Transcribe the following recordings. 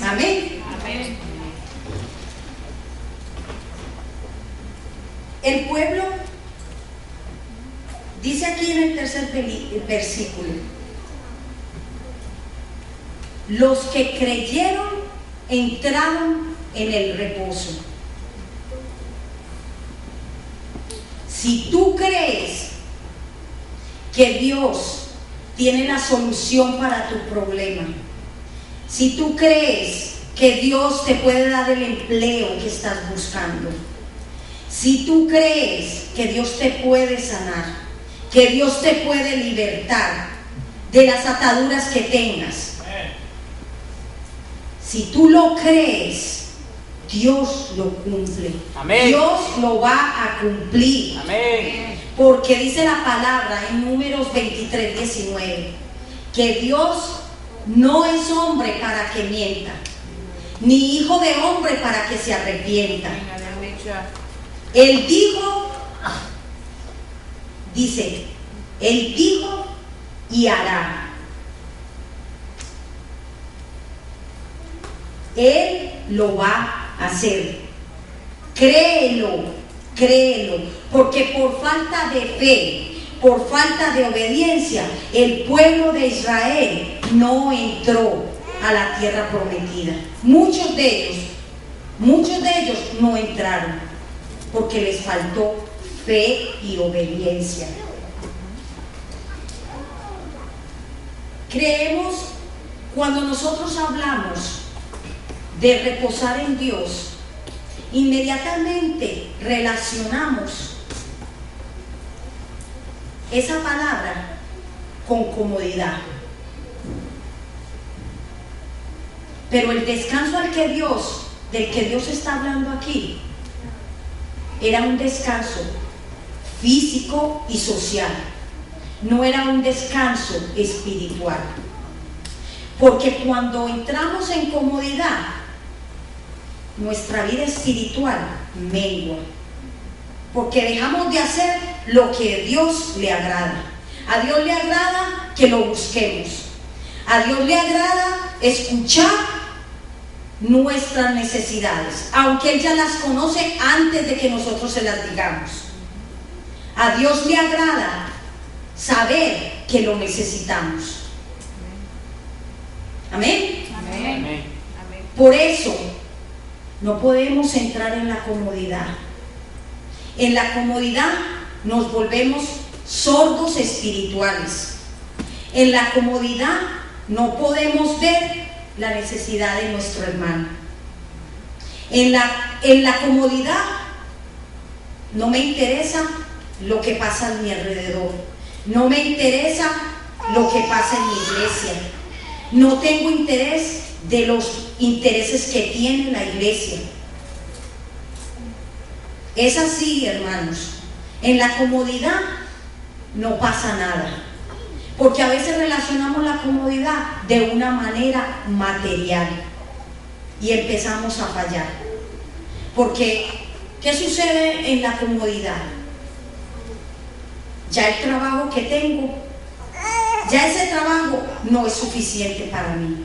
Amén. Amén. El pueblo, dice aquí en el tercer versículo, los que creyeron entraron en el reposo. Si tú crees que Dios tiene la solución para tu problema, si tú crees que Dios te puede dar el empleo que estás buscando, si tú crees que Dios te puede sanar, que Dios te puede libertar de las ataduras que tengas, si tú lo crees, Dios lo cumple. Amén. Dios lo va a cumplir. Amén. Porque dice la palabra en Números 23:19 que Dios no es hombre para que mienta, ni hijo de hombre para que se arrepienta. Él dijo, dice, Él dijo y hará. Él lo va a hacer. Créelo, créelo, porque por falta de fe, por falta de obediencia, el pueblo de Israel no entró a la tierra prometida. Muchos de ellos no entraron porque les faltó fe y obediencia. Creemos, cuando nosotros hablamos de reposar en Dios, inmediatamente relacionamos esa palabra con comodidad. Pero el descanso del que Dios está hablando aquí, era un descanso físico y social, no era un descanso espiritual. Porque cuando entramos en comodidad, nuestra vida espiritual mengua, porque dejamos de hacer lo que a Dios le agrada. A Dios le agrada que lo busquemos. A Dios le agrada escuchar nuestras necesidades, aunque Él ya las conoce antes de que nosotros se las digamos. A Dios le agrada saber que lo necesitamos. Amén. Amén. Por eso no podemos entrar en la comodidad. En la comodidad nos volvemos sordos espirituales. En la comodidad no podemos ver la necesidad de nuestro hermano. En la comodidad no me interesa lo que pasa a mi alrededor. No me interesa lo que pasa en mi iglesia. No tengo interés de los intereses que tiene la iglesia. Es así, hermanos. En la comodidad no pasa nada, porque a veces relacionamos la comodidad de una manera material y empezamos a fallar. Porque, ¿qué sucede en la comodidad? Ya el trabajo que tengo, ya ese trabajo no es suficiente para mí,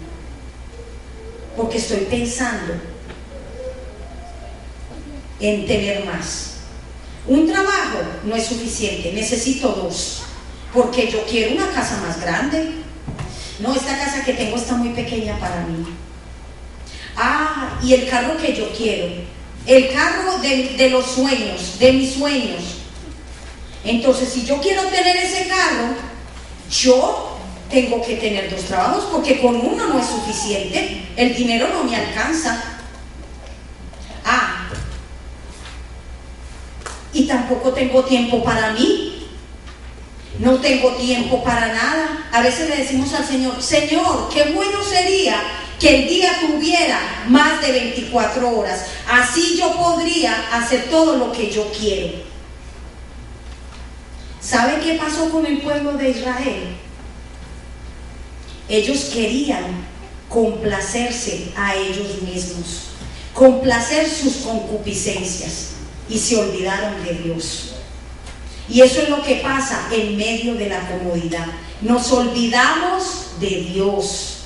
porque estoy pensando en tener más. Un trabajo no es suficiente, necesito dos, porque yo quiero una casa más grande. No, esta casa que tengo está muy pequeña para mí. Y el carro que yo quiero, el carro de los sueños, de mis sueños. Entonces, si yo quiero tener ese carro, yo tengo que tener dos trabajos, porque con uno no es suficiente, el dinero no me alcanza. Y tampoco tengo tiempo para mí, no tengo tiempo para nada. A veces le decimos al Señor: Señor, qué bueno sería que el día tuviera más de 24 horas, así yo podría hacer todo lo que yo quiero. ¿Sabe qué pasó con el pueblo de Israel? Ellos querían complacerse a ellos mismos, complacer sus concupiscencias, y se olvidaron de Dios. Y eso es lo que pasa en medio de la comodidad. Nos olvidamos de Dios.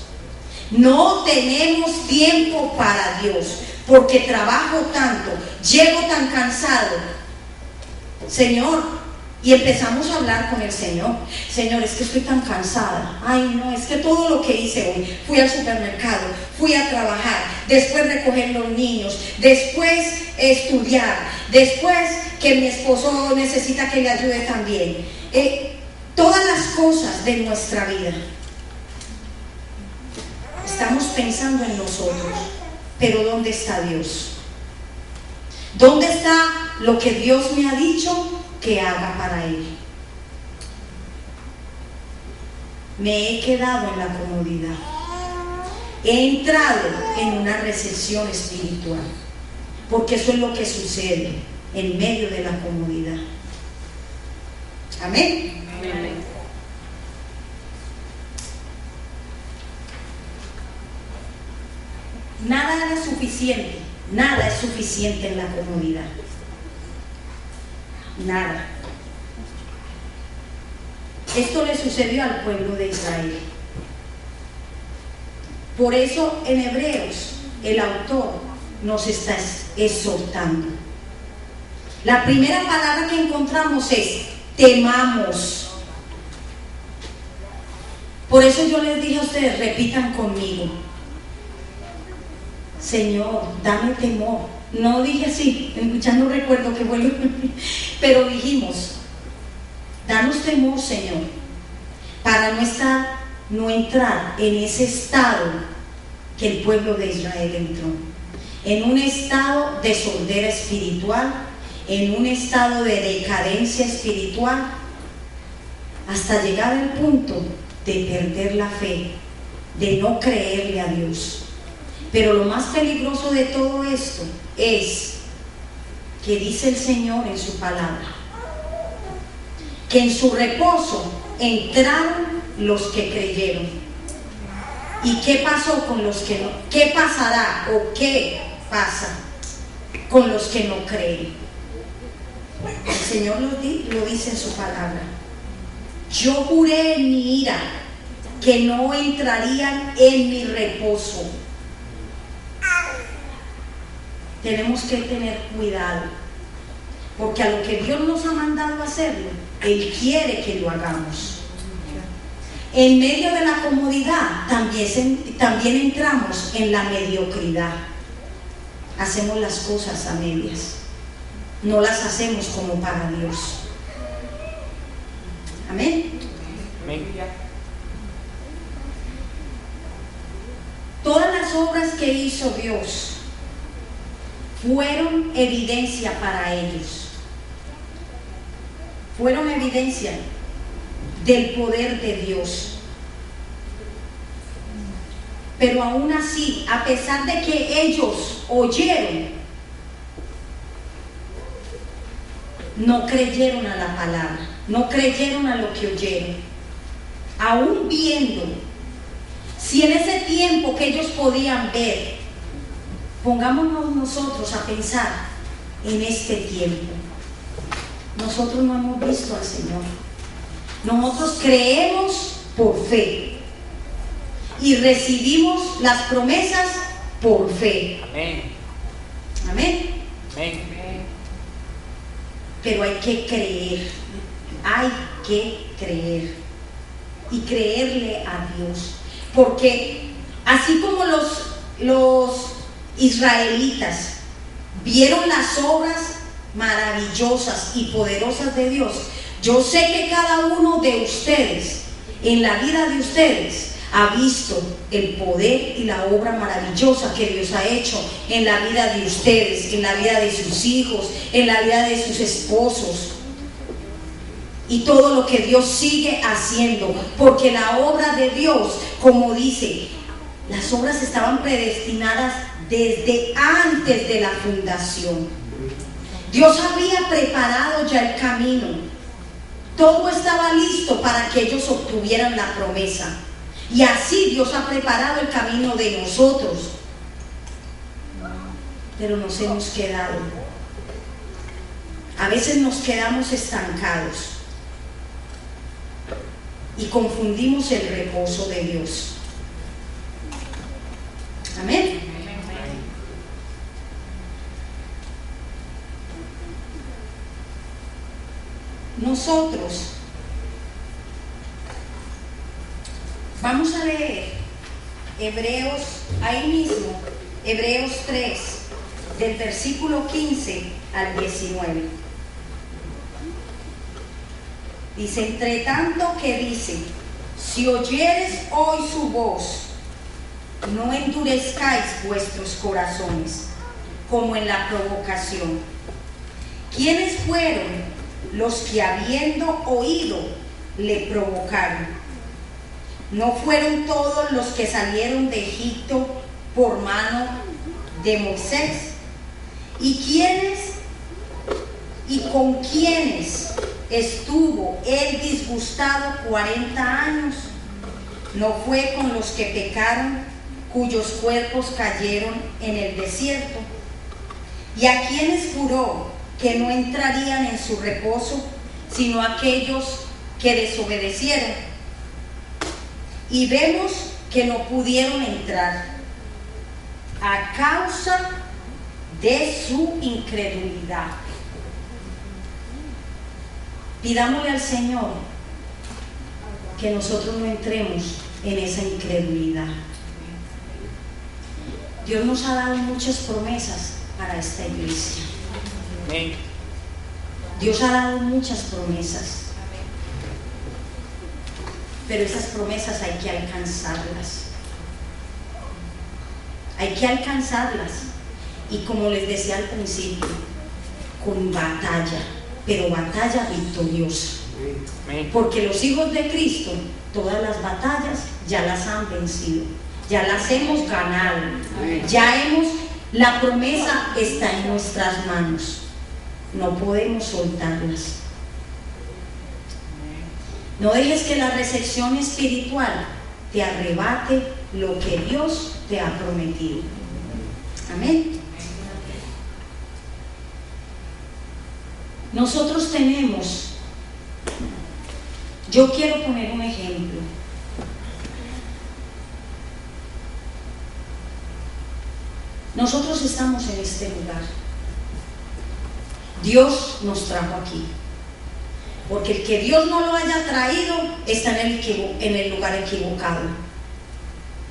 No tenemos tiempo para Dios, porque trabajo tanto, llego tan cansado, Señor, y empezamos a hablar con el Señor. Señor, es que estoy tan cansada. Ay, no, es que todo lo que hice hoy, fui al supermercado, fui a trabajar, después recoger los niños, después estudiar, después que mi esposo necesita que le ayude también. Todas las cosas de nuestra vida. Estamos pensando en nosotros, pero ¿dónde está Dios? ¿Dónde está lo que Dios me ha dicho que haga para Él? Me he quedado en la comodidad. He entrado en una recesión espiritual, porque eso es lo que sucede en medio de la comodidad. Amén. Amén. Nada era suficiente, nada es suficiente en la comodidad. Nada. Esto le sucedió al pueblo de Israel. Por eso en Hebreos el autor nos está exhortando. La primera palabra que encontramos es temamos. Por eso yo les dije a ustedes, repitan conmigo: Señor, dame temor. No dije así, ya no recuerdo qué fue, pero dijimos: danos temor, Señor, para no entrar en ese estado que el pueblo de Israel entró, en un estado de sordera espiritual, en un estado de decadencia espiritual, hasta llegar al punto de perder la fe, de no creerle a Dios. Pero lo más peligroso de todo esto es que dice el Señor en su palabra que en su reposo entraron los que creyeron. ¿Y qué pasó con los que no? ¿Qué pasará o qué pasa con los que no creen? El Señor lo dice en su palabra: yo juré en mi ira que no entrarían en mi reposo. Tenemos que tener cuidado, porque a lo que Dios nos ha mandado a hacerlo, Él quiere que lo hagamos. En medio de la comodidad también entramos en la mediocridad. Hacemos las cosas a medias, no las hacemos como para Dios. Amén. Amén. Todas las obras que hizo Dios fueron evidencia para ellos. Fueron evidencia del poder de Dios. Pero aún así, a pesar de que ellos oyeron, no creyeron a la palabra, no creyeron a lo que oyeron. Aún viendo, si en ese tiempo que ellos podían ver, pongámonos nosotros a pensar en este tiempo. Nosotros no hemos visto al Señor. Nosotros creemos por fe y recibimos las promesas por fe. Amén. Amén. Amén. Pero hay que creer. Hay que creer. Y creerle a Dios. Porque así como los israelitas vieron las obras maravillosas y poderosas de Dios, yo sé que cada uno de ustedes, en la vida de ustedes, ha visto el poder y la obra maravillosa que Dios ha hecho en la vida de ustedes, en la vida de sus hijos, en la vida de sus esposos, y todo lo que Dios sigue haciendo, porque la obra de Dios, como dice, las obras estaban predestinadas desde antes de la fundación. Dios había preparado ya el camino, todo estaba listo para que ellos obtuvieran la promesa. Y así Dios ha preparado el camino de nosotros. Pero nos hemos quedado. A veces nos quedamos estancados y confundimos el reposo de Dios. Amén. Nosotros vamos a leer Hebreos, ahí mismo, Hebreos 3, del versículo 15 al 19. Dice: entre tanto que dice, si oyeres hoy su voz, no endurezcáis vuestros corazones, como en la provocación. ¿Quiénes fueron los que habiendo oído le provocaron? ¿No fueron todos los que salieron de Egipto por mano de Moisés? ¿Y quiénes y con quiénes estuvo él disgustado 40 años? ¿No fue con los que pecaron, cuyos cuerpos cayeron en el desierto? ¿Y a quienes juró que no entrarían en su reposo, sino aquellos que desobedecieron? Y vemos que no pudieron entrar a causa de su incredulidad. Pidámosle al Señor que nosotros no entremos en esa incredulidad. Dios nos ha dado muchas promesas para esta iglesia. Dios ha dado muchas promesas, pero esas promesas hay que alcanzarlas. Hay que alcanzarlas. Y como les decía al principio, con batalla, pero batalla victoriosa. Porque los hijos de Cristo, todas las batallas ya las han vencido, ya las hemos ganado, la promesa está en nuestras manos. No podemos soltarlas. No dejes que la recepción espiritual te arrebate lo que Dios te ha prometido. Amén. Nosotros tenemos, yo quiero poner un ejemplo. Nosotros estamos en este lugar. Dios nos trajo aquí. Porque el que Dios no lo haya traído está en el lugar equivocado.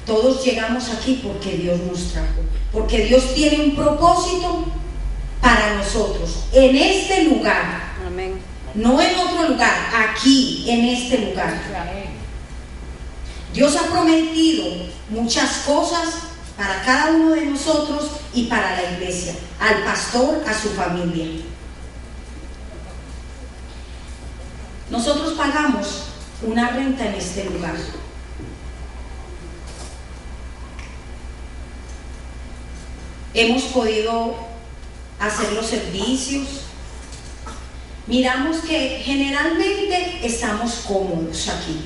Todos llegamos aquí porque Dios nos trajo. Porque Dios tiene un propósito para nosotros en este lugar. Amén. No en otro lugar, aquí, en este lugar. Dios ha prometido muchas cosas para cada uno de nosotros y para la iglesia, al pastor, a su familia. Nosotros pagamos una renta en este lugar. Hemos podido hacer los servicios. Miramos que generalmente estamos cómodos aquí.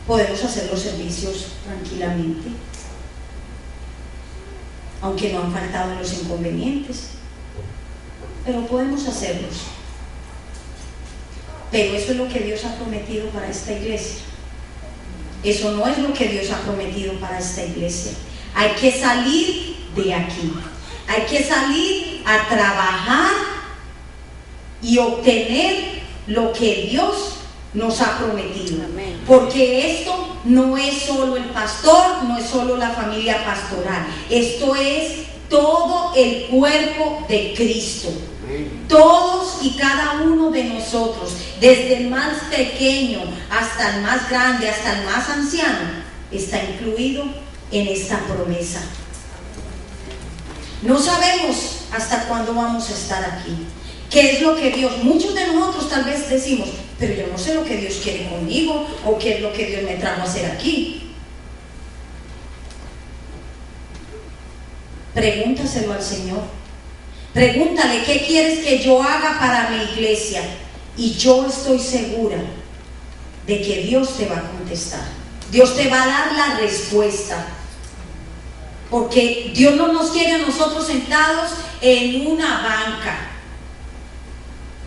Podemos hacer los servicios tranquilamente, aunque no han faltado los inconvenientes, pero podemos hacerlos. Pero eso es lo que Dios ha prometido para esta iglesia. Eso no es lo que Dios ha prometido para esta iglesia. Hay que salir de aquí. Hay que salir a trabajar y obtener lo que Dios nos ha prometido. Amén. Porque esto no es solo el pastor, no es solo la familia pastoral. Esto es todo el cuerpo de Cristo. Todos y cada uno de nosotros, desde el más pequeño hasta el más grande, hasta el más anciano, está incluido en esta promesa. No sabemos hasta cuándo vamos a estar aquí. ¿Qué es lo que Dios? Muchos de nosotros tal vez decimos, pero yo no sé lo que Dios quiere conmigo, o qué es lo que Dios me trajo a hacer aquí. Pregúntaselo al Señor. Pregúntale, ¿qué quieres que yo haga para mi iglesia? Y yo estoy segura de que Dios te va a contestar. Dios te va a dar la respuesta. Porque Dios no nos quiere a nosotros sentados en una banca.